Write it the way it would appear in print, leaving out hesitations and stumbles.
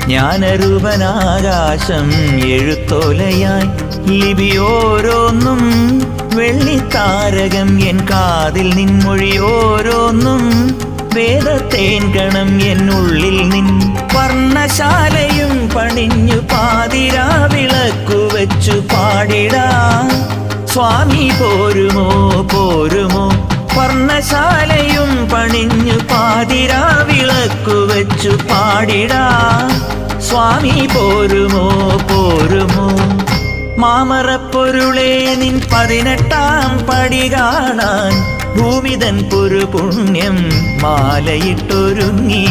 ജ്ഞാനരൂപനാകാശം എഴുത്തോലയായി ലിപിയോരോന്നും വെള്ളിത്താരകം N കാതിൽ നിൻമൊഴിയോരോന്നും വേദത്തേൻ ഗണം എന്നുള്ളിൽ നിൻ വർണ്ണശാലയും പണിഞ്ഞു പാതിരാ വിളക്കു വെച്ചു പാടിടാ സ്വാമി പോരുമോ പോരുമോ വർണ്ണശാലയും പണിഞ്ഞു പാതിരാ വിളക്കു വെച്ചു പാടിടാ സ്വാമി പോരുമോ പോരുമോ മാമറപ്പൊരുളേ നിൻ 18-ാം പടി കാണാൻ ഭൂമിതൻ പുരുപുണ്യം മാലയിട്ടൊരുങ്ങി